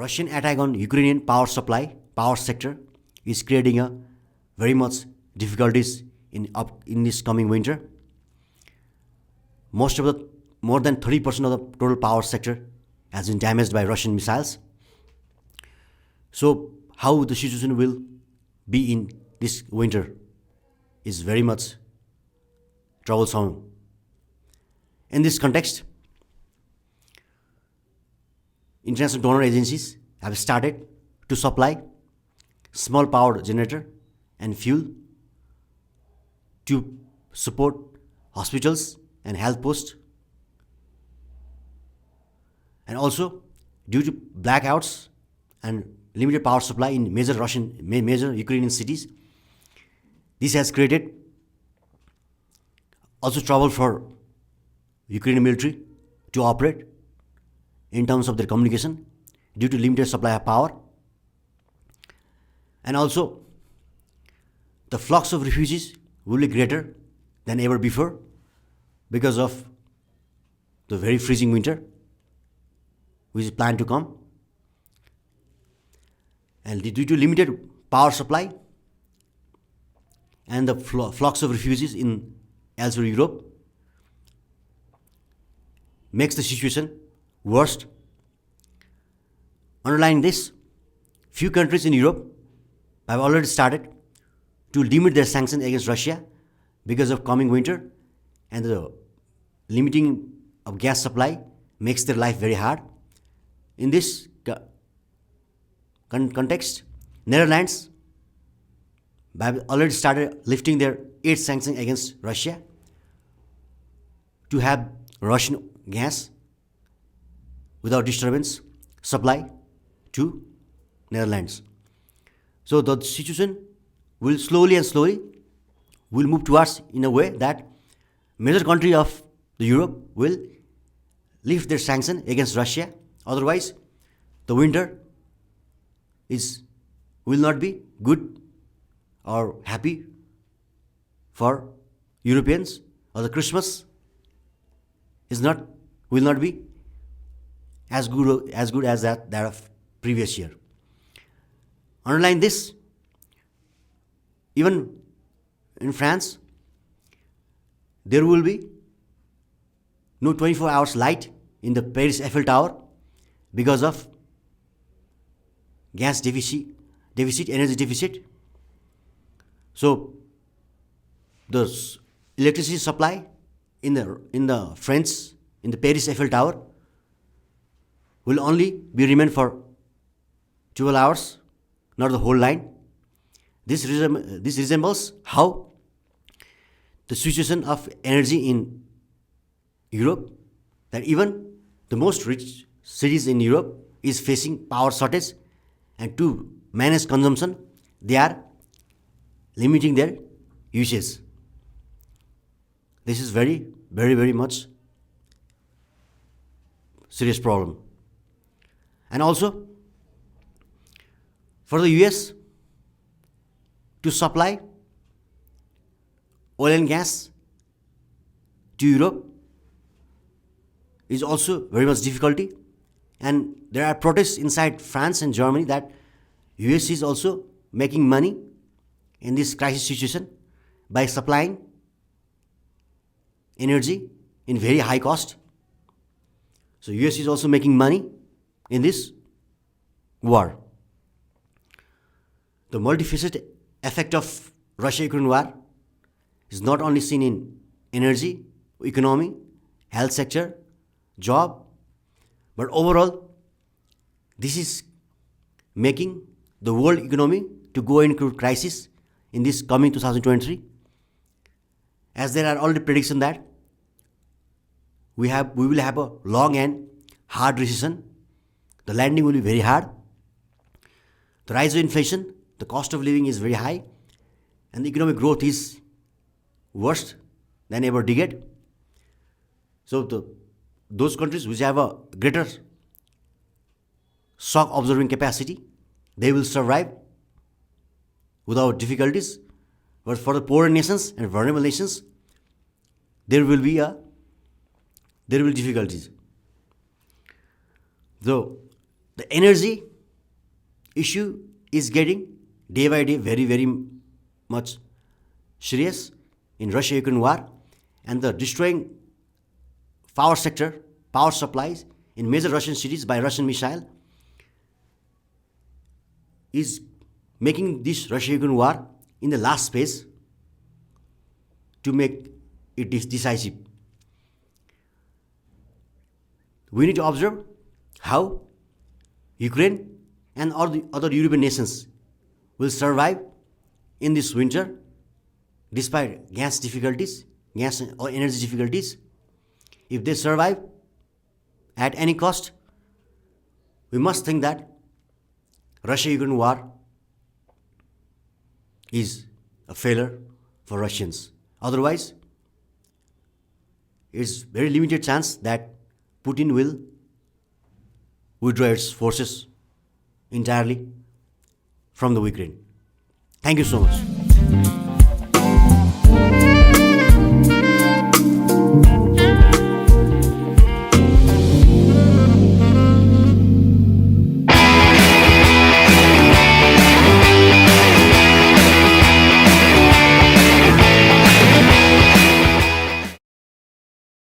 Russian attack on Ukrainian power sector is creating a very much difficulties in this coming winter. More than 30% of the total power sector has been damaged by Russian missiles. So how the situation will be in this winter is very much troublesome. In this context, international donor agencies have started to supply small power generator and fuel to support hospitals and health posts. And also, due to blackouts and limited power supply in major Ukrainian cities, this has created also trouble for Ukrainian military to operate in terms of their communication due to limited supply of power. And also, the flux of refugees will be greater than ever before because of the very freezing winter which is planned to come. And due to limited power supply and the flux of refugees in elsewhere Europe makes the situation worst. Underlying this, few countries in Europe have already started to limit their sanctions against Russia because of coming winter, and the limiting of gas supply makes their life very hard. In this context, Netherlands have already started lifting their aid sanctions against Russia to have Russian gas without disturbance supply to Netherlands. So the situation will slowly will move towards in a way that major country of the Europe will lift their sanction against Russia. Otherwise, the winter will not be good or happy for Europeans, or the Christmas will not be as good as that of previous year. Underline this, even in France, there will be no 24 hours light in the Paris Eiffel Tower because of gas deficit, energy deficit. So the electricity supply in the Paris Eiffel Tower will only be remain for 12 hours, not the whole line. This resembles how the situation of energy in Europe, that even the most rich cities in Europe is facing power shortage, and to manage consumption, they are limiting their usage. This is very, very, very much serious problem. And also, for the US to supply oil and gas to Europe is also very much difficulty, and there are protests inside France and Germany that US is also making money in this crisis situation by supplying energy in very high cost. So US is also making money in this war. The multifaceted effect of Russia-Ukraine war is not only seen in energy, economy, health sector, job, but overall, this is making the world economy to go into crisis in this coming 2023, as there are already predictions that we will have a long and hard recession. The landing will be very hard. The rise of inflation, the cost of living is very high, and the economic growth is worse than ever decade. So those countries which have a greater shock absorbing capacity, they will survive without difficulties. But for the poorer nations and vulnerable nations, there will be difficulties. Though the energy issue is getting day by day very, very much serious in Russia-Ukraine war, and the destroying power sector, power supplies in major Russian cities by Russian missile is making this Russia-Ukraine war in the last phase to make it decisive. We need to observe how Ukraine and all the other European nations will survive in this winter despite gas or energy difficulties. If they survive at any cost, we must think that Russia-Ukraine war is a failure for Russians. Otherwise, it's very limited chance that Putin will withdraw its forces entirely from the Ukraine. Thank you so much.